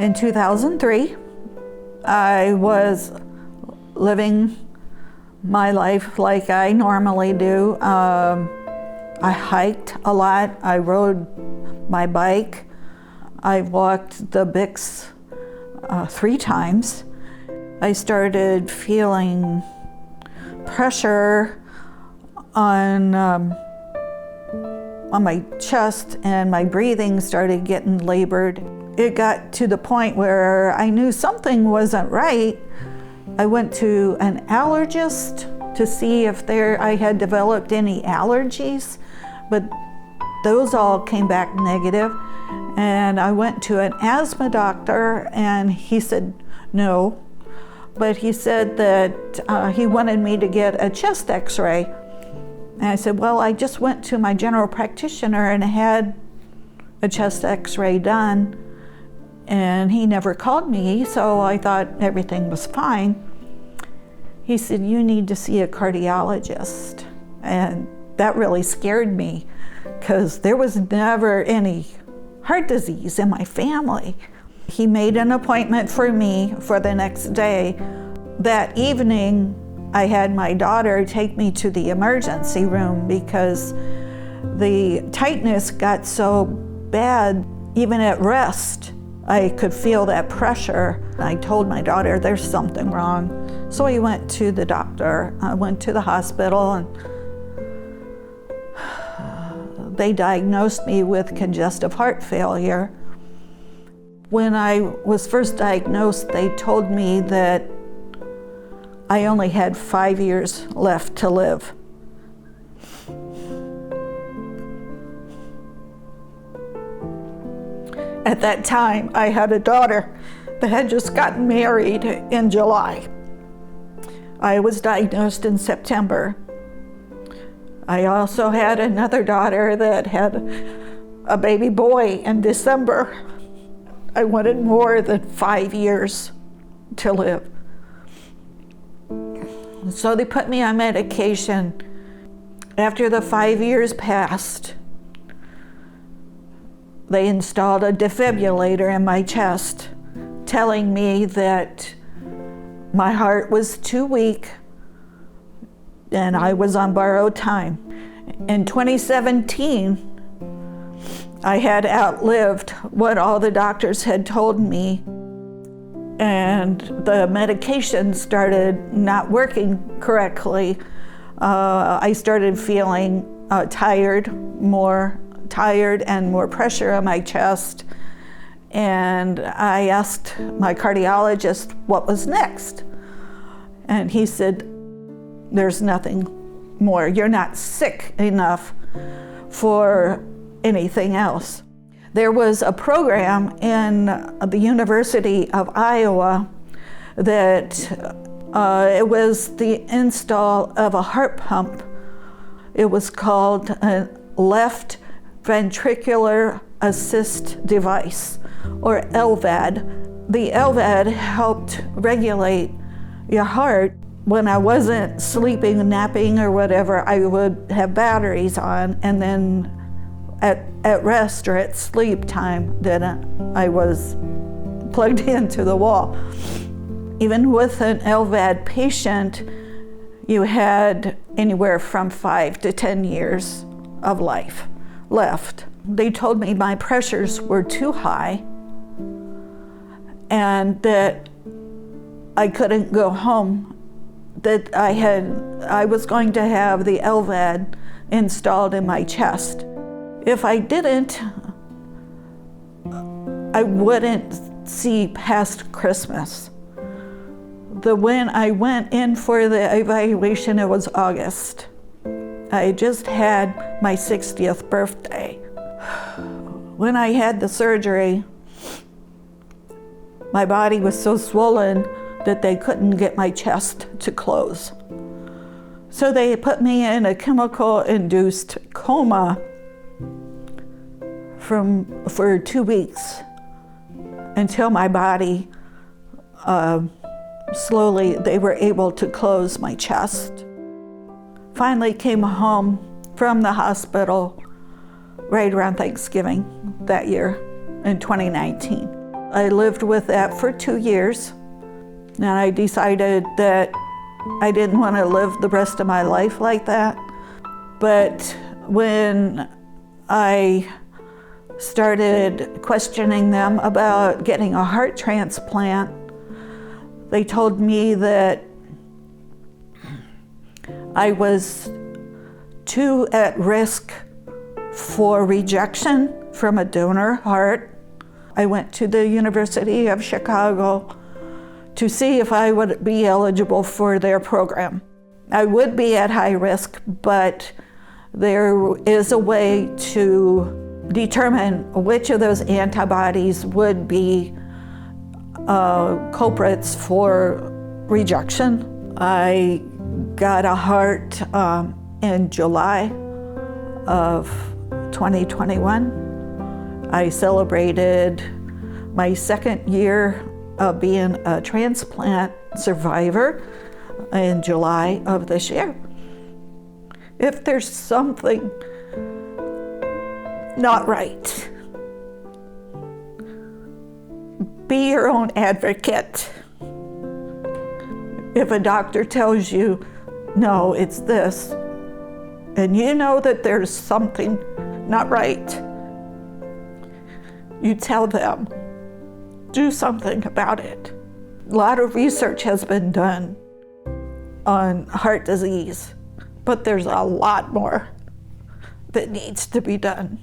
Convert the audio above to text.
In 2003, I was living my life like I normally do. I hiked a lot. I rode my bike. I walked the Bix 3 times. I started feeling pressure on my chest, and my breathing started getting labored. It got to the point where I knew something wasn't right. I went to an allergist to see if I had developed any allergies, but those all came back negative. And I went to an asthma doctor, and he said no, but he said that he wanted me to get a chest x-ray. And I said, well, I just went to my general practitioner and had a chest x-ray done, and he never called me, so I thought everything was fine. He said, you need to see a cardiologist. And that really scared me, because there was never any heart disease in my family. He made an appointment for me for the next day. That evening, I had my daughter take me to the emergency room because the tightness got so bad, even at rest, I could feel that pressure. I told my daughter there's something wrong. So we went to the doctor. I went to the hospital, and they diagnosed me with congestive heart failure. When I was first diagnosed, they told me that I only had 5 years left to live. At that time, I had a daughter that had just gotten married in July. I was diagnosed in September. I also had another daughter that had a baby boy in December. I wanted more than 5 years to live. So they put me on medication. After the 5 years passed, they installed a defibrillator in my chest, telling me that my heart was too weak and I was on borrowed time. In 2017, I had outlived what all the doctors had told me, and the medication started not working correctly. I started feeling tired and more pressure on my chest. And I asked my cardiologist what was next. And he said, there's nothing more. You're not sick enough for anything else. There was a program in the University of Iowa that it was the install of a heart pump. It was called a left ventricular assist device, or LVAD. The LVAD helped regulate your heart. When I wasn't sleeping, napping, or whatever, I would have batteries on, and then at rest or at sleep time, then I was plugged into the wall. Even with an LVAD patient, you had anywhere from 5 to 10 years of life left. They told me my pressures were too high and that I couldn't go home, that I was going to have the LVAD installed in my chest. If I didn't, I wouldn't see past Christmas. When I went in for the evaluation, it was August. I just had my 60th birthday. When I had the surgery, my body was so swollen that they couldn't get my chest to close. So they put me in a chemical-induced coma for 2 weeks until my body slowly, they were able to close my chest. Finally came home from the hospital right around Thanksgiving that year in 2019. I lived with that for 2 years, and I decided that I didn't want to live the rest of my life like that. But when I started questioning them about getting a heart transplant, they told me that I was too at risk for rejection from a donor heart. I went to the University of Chicago to see if I would be eligible for their program. I would be at high risk, but there is a way to determine which of those antibodies would be culprits for rejection. I got a heart in July of 2021. I celebrated my second year of being a transplant survivor in July of this year. If there's something not right, be your own advocate. If a doctor tells you, no, it's this, and you know that there's something not right, you tell them, do something about it. A lot of research has been done on heart disease, but there's a lot more that needs to be done.